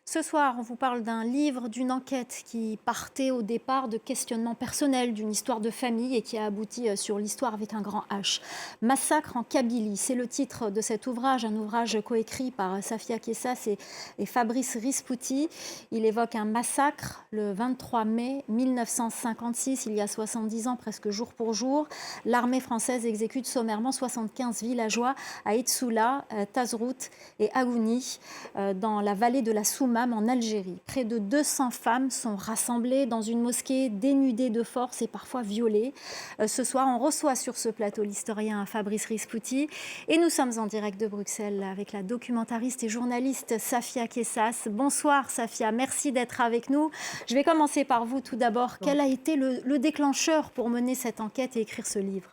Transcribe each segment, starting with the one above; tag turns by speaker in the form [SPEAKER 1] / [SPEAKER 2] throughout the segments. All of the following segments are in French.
[SPEAKER 1] Ce soir, on vous parle d'un livre, d'une enquête qui partait au départ de questionnements personnels, d'une histoire de famille et qui a abouti sur l'histoire avec un grand H. Massacre en Kabylie, c'est le titre de cet ouvrage, un ouvrage coécrit par Safia Kessas et Fabrice Rispouti. Il évoque un massacre le 23 mai 1956, il y a 70 ans, presque jour pour jour. L'armée française exécute sommairement 75 villageois à Itssoula, Tazrout et Agouni, dans la vallée de la Soumam en Algérie. Près de 200 femmes sont rassemblées dans une mosquée, dénudées de force et parfois violées. Ce soir, on reçoit sur ce plateau l'historien Fabrice Rispouti et nous sommes en direct de Bruxelles avec la documentariste et journaliste Safia Kessas. Bonsoir Safia, merci d'être avec nous. Je vais commencer par vous tout d'abord. Quel a été le déclencheur pour mener cette enquête et écrire ce livre ?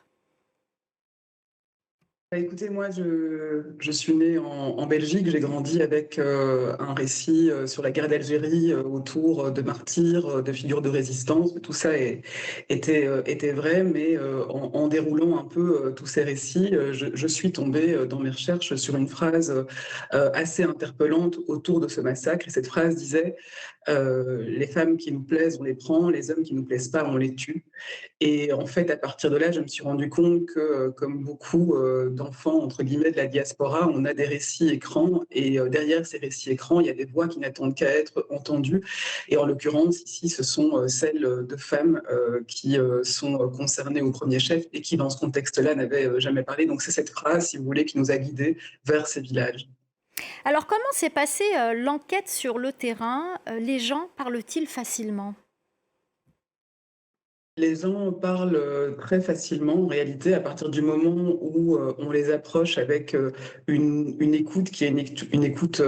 [SPEAKER 2] Écoutez, moi, je suis née en Belgique. J'ai grandi avec un récit sur la guerre d'Algérie autour de martyrs, de figures de résistance. Tout ça était vrai, mais en déroulant un peu tous ces récits, je suis tombée dans mes recherches sur une phrase assez interpellante autour de ce massacre. Et cette phrase disait les femmes qui nous plaisent, on les prend, les hommes qui nous plaisent pas, on les tue. Et en fait, à partir de là, je me suis rendu compte que, comme beaucoup d'enfants, entre guillemets, de la diaspora, on a des récits écrans, et derrière ces récits écrans, il y a des voix qui n'attendent qu'à être entendues. Et en l'occurrence, ici, ce sont celles de femmes qui sont concernées au premier chef et qui, dans ce contexte-là, n'avaient jamais parlé. Donc c'est cette phrase, si vous voulez, qui nous a guidés vers ces villages.
[SPEAKER 1] Alors, comment s'est passée l'enquête sur le terrain ? Les gens parlent-ils facilement ?
[SPEAKER 2] Les gens parlent très facilement, en réalité, à partir du moment où on les approche avec une écoute qui est une écoute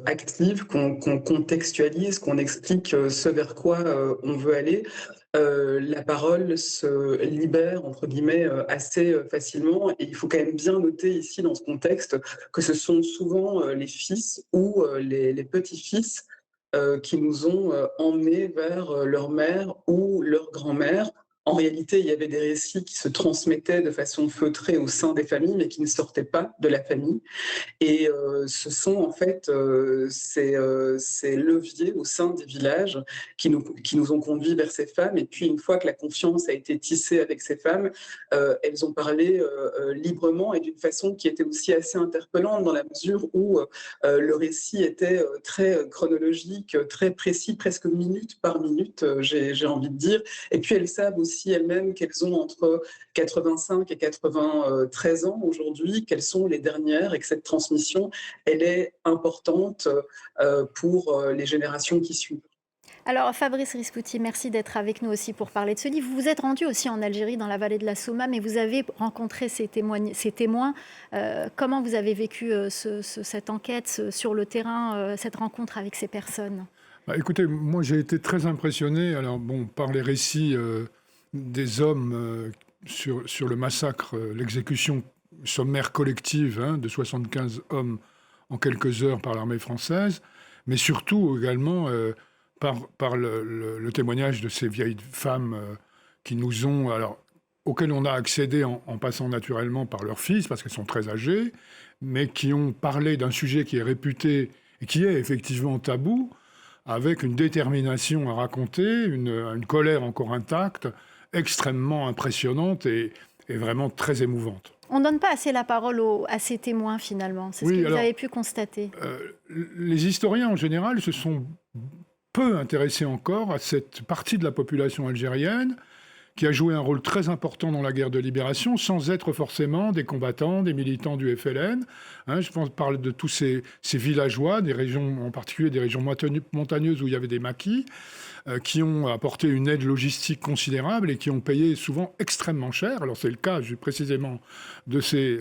[SPEAKER 2] active, qu'on contextualise, qu'on explique ce vers quoi on veut aller. La parole se libère, entre guillemets, assez facilement. Et il faut quand même bien noter ici, dans ce contexte, que ce sont souvent les fils ou les petits-fils qui nous ont emmenés vers leur mère ou leur grand-mère. En réalité, il y avait des récits qui se transmettaient de façon feutrée au sein des familles, mais qui ne sortaient pas de la famille. Et ce sont en fait ces leviers au sein des villages qui nous ont conduits vers ces femmes. Et puis, une fois que la confiance a été tissée avec ces femmes, elles ont parlé librement et d'une façon qui était aussi assez interpellante dans la mesure où le récit était très chronologique, très précis, presque minute par minute, j'ai envie de dire. Et puis, elles savent aussi elles-mêmes qu'elles ont entre 85 et 93 ans aujourd'hui, quelles sont les dernières, et que cette transmission, elle est importante pour les générations qui suivent.
[SPEAKER 1] Alors, Fabrice Rispouti, merci d'être avec nous aussi pour parler de ce livre. Vous vous êtes rendu aussi en Algérie, dans la vallée de la Soumam, mais vous avez rencontré ces témoins. Comment vous avez vécu cette enquête sur le terrain, cette rencontre avec ces personnes ?
[SPEAKER 3] Bah, écoutez, moi j'ai été très impressionné par les récits des hommes sur le massacre, l'exécution sommaire collective de 75 hommes en quelques heures par l'armée française, mais surtout également par le témoignage de ces vieilles femmes qui nous ont, auxquelles on a accédé en passant naturellement par leurs fils, parce qu'elles sont très âgées, mais qui ont parlé d'un sujet qui est réputé et qui est effectivement tabou, avec une détermination à raconter, une colère encore intacte, extrêmement impressionnante et vraiment très émouvante.
[SPEAKER 1] On ne donne pas assez la parole à ces témoins, finalement. C'est ce que vous avez pu constater.
[SPEAKER 3] Les historiens, en général, se sont peu intéressés encore à cette partie de la population algérienne qui a joué un rôle très important dans la guerre de libération, sans être forcément des combattants, des militants du FLN. Je parle de tous ces villageois, des régions, en particulier des régions montagneuses où il y avait des maquis, qui ont apporté une aide logistique considérable et qui ont payé souvent extrêmement cher. Alors c'est le cas précisément de ces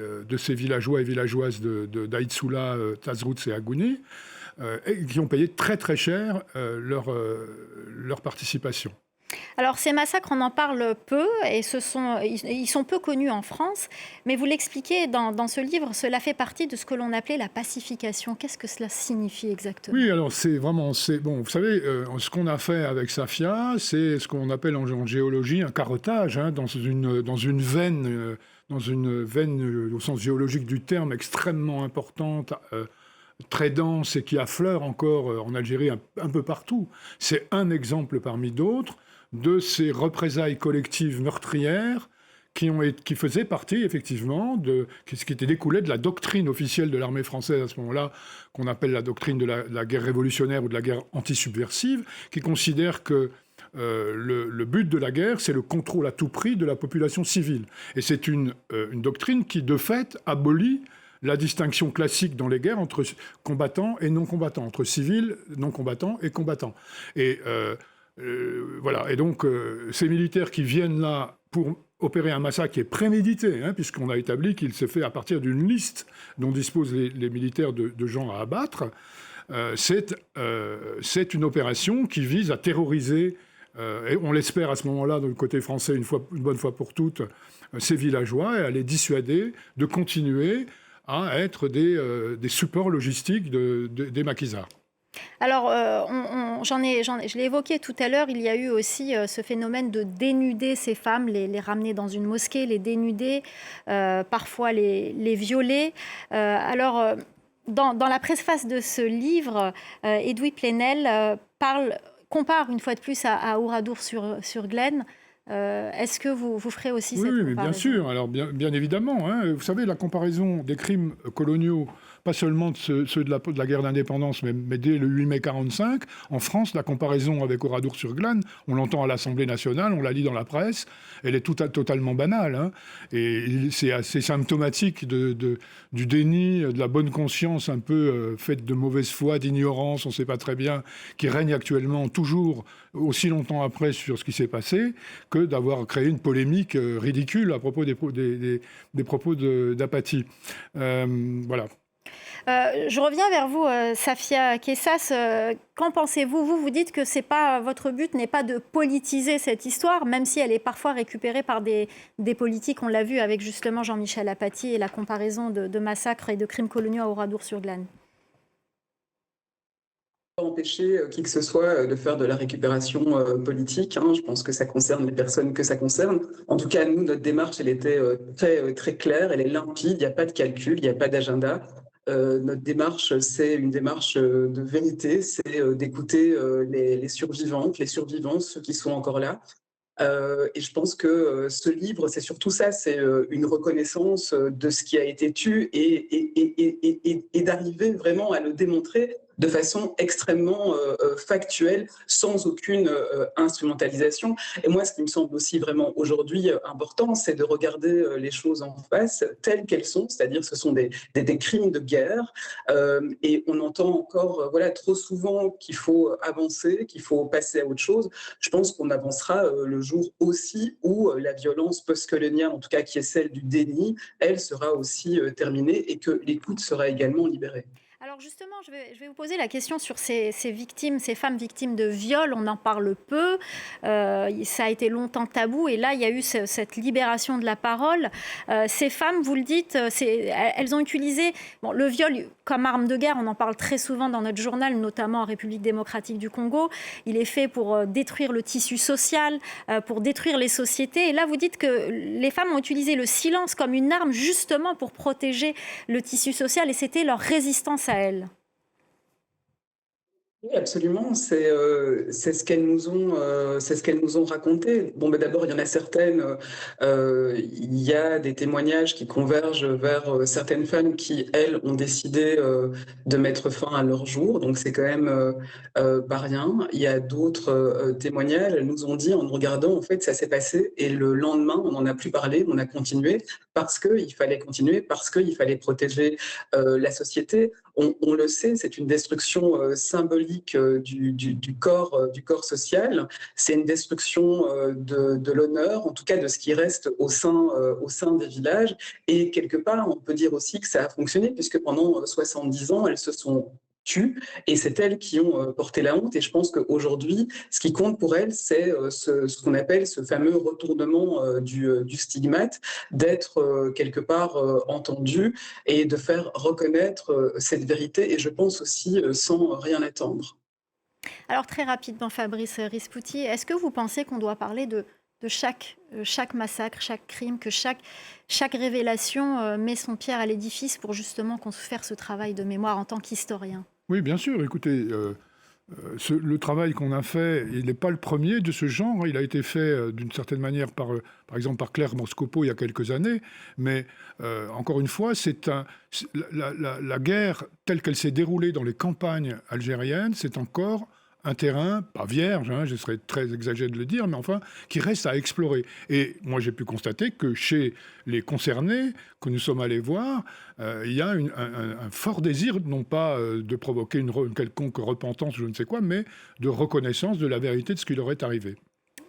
[SPEAKER 3] villageois et villageoises d'Aïtsoula, Tazrout et Agouni, et qui ont payé très très cher leur participation.
[SPEAKER 1] Alors ces massacres, on en parle peu et ils sont peu connus en France, mais vous l'expliquez dans ce livre, cela fait partie de ce que l'on appelait la pacification. Qu'est-ce que cela signifie exactement ?
[SPEAKER 3] Oui, alors bon, vous savez, ce qu'on a fait avec Safia, c'est ce qu'on appelle en géologie un carottage, dans une veine au sens géologique du terme, extrêmement importante très dense et qui affleure encore en Algérie un peu partout. C'est un exemple parmi d'autres de ces représailles collectives meurtrières qui faisaient partie effectivement de ce qui était découlé de la doctrine officielle de l'armée française à ce moment-là, qu'on appelle la doctrine de la guerre révolutionnaire ou de la guerre antisubversive, qui considère que le but de la guerre, c'est le contrôle à tout prix de la population civile. Et c'est une doctrine qui, de fait, abolit la distinction classique dans les guerres entre combattants et non-combattants, entre civils, non-combattants et combattants. Et voilà. Et donc, ces militaires qui viennent là pour opérer un massacre qui est prémédité, hein, puisqu'on a établi qu'il s'est fait à partir d'une liste dont disposent les militaires de gens à abattre, c'est une opération qui vise à terroriser, et on l'espère à ce moment-là, du côté français, une bonne fois pour toutes, ces villageois, et à les dissuader de continuer à être des supports logistiques des maquisards.
[SPEAKER 1] Alors, je l'ai évoqué tout à l'heure, il y a eu aussi ce phénomène de dénuder ces femmes, les ramener dans une mosquée, les dénuder, parfois les violer. Dans la préface de ce livre, Edoui Plenel compare une fois de plus à Oradour-sur-Glane. Est-ce que vous ferez aussi cette comparaison ?
[SPEAKER 3] Oui, bien sûr. Alors, bien évidemment. Hein. Vous savez, la comparaison des crimes coloniaux, pas seulement de ceux de la guerre d'indépendance, mais dès le 8 mai 1945, en France, la comparaison avec Oradour-sur-Glane, on l'entend à l'Assemblée nationale, on la lit dans la presse, elle est totalement banale. Hein. Et c'est assez symptomatique du déni, de la bonne conscience un peu faite de mauvaise foi, d'ignorance, on ne sait pas très bien, qui règne actuellement toujours aussi longtemps après sur ce qui s'est passé, que d'avoir créé une polémique ridicule à propos des propos d'apathie. Voilà.
[SPEAKER 1] Je reviens vers vous, Safia Kessas. Qu'en pensez-vous ? Vous dites que votre but n'est pas de politiser cette histoire, même si elle est parfois récupérée par des politiques. On l'a vu avec justement Jean-Michel Apathy et la comparaison de massacres et de crimes coloniaux à Oradour-sur-Glane.
[SPEAKER 2] Empêcher qui que ce soit de faire de la récupération politique. Hein. Je pense que ça concerne les personnes que ça concerne. En tout cas, nous, notre démarche, elle était très claire, elle est limpide, il n'y a pas de calcul, il n'y a pas d'agenda. Notre démarche, c'est une démarche de vérité, c'est d'écouter les survivantes, les survivants, ceux qui sont encore là. Et je pense que ce livre, c'est surtout ça, c'est une reconnaissance de ce qui a été tué et d'arriver vraiment à le démontrer de façon extrêmement factuelle, sans aucune instrumentalisation. Et moi, ce qui me semble aussi vraiment aujourd'hui important, c'est de regarder les choses en face telles qu'elles sont, c'est-à-dire ce sont des crimes de guerre. Et on entend encore trop souvent qu'il faut avancer, qu'il faut passer à autre chose. Je pense qu'on avancera le jour aussi où la violence post-coloniale, en tout cas qui est celle du déni, elle sera aussi terminée et que l'écoute sera également libérée.
[SPEAKER 1] Alors justement, je vais vous poser la question sur ces victimes, ces femmes victimes de viol. On en parle peu, ça a été longtemps tabou et là, il y a eu cette libération de la parole. Ces femmes, vous le dites, elles ont utilisé le viol comme arme de guerre. On en parle très souvent dans notre journal, notamment en République démocratique du Congo. Il est fait pour détruire le tissu social, pour détruire les sociétés. Et là, vous dites que les femmes ont utilisé le silence comme une arme justement pour protéger le tissu social et c'était leur résistance à elle.
[SPEAKER 2] Oui, absolument. C'est ce qu'elles nous ont raconté. Bon, mais d'abord, il y en a certaines. Il y a des témoignages qui convergent vers certaines femmes qui, elles, ont décidé de mettre fin à leur jour. Donc, c'est quand même pas rien. Il y a d'autres témoignages. Elles nous ont dit, en nous regardant, en fait, ça s'est passé. Et le lendemain, on n'en a plus parlé. On a continué parce qu'il fallait continuer, parce qu'il fallait protéger la société. On le sait, c'est une destruction symbolique du corps social. C'est une destruction de l'honneur, en tout cas de ce qui reste au sein des villages. Et quelque part, on peut dire aussi que ça a fonctionné, puisque pendant 70 ans, elles se sont tues, et c'est elles qui ont porté la honte. Et je pense qu'aujourd'hui, ce qui compte pour elles, c'est ce qu'on appelle ce fameux retournement du stigmate, d'être quelque part entendu et de faire reconnaître cette vérité, et je pense aussi sans rien attendre.
[SPEAKER 1] Alors très rapidement, Fabrice Rispouti, est-ce que vous pensez qu'on doit parler de de chaque massacre, chaque crime, que chaque révélation met son pierre à l'édifice pour justement faire ce travail de mémoire en tant qu'historien.
[SPEAKER 3] Oui, bien sûr. Écoutez, le travail qu'on a fait, il n'est pas le premier de ce genre. Il a été fait d'une certaine manière par exemple par Claire Moscopo il y a quelques années. Mais encore une fois, la guerre telle qu'elle s'est déroulée dans les campagnes algériennes, c'est encore un terrain, pas vierge, hein, je serais très exagéré de le dire, mais enfin, qui reste à explorer. Et moi, j'ai pu constater que chez les concernés que nous sommes allés voir, il y a un fort désir, non pas de provoquer une quelconque repentance, je ne sais quoi, mais de reconnaissance de la vérité de ce qui leur est arrivé.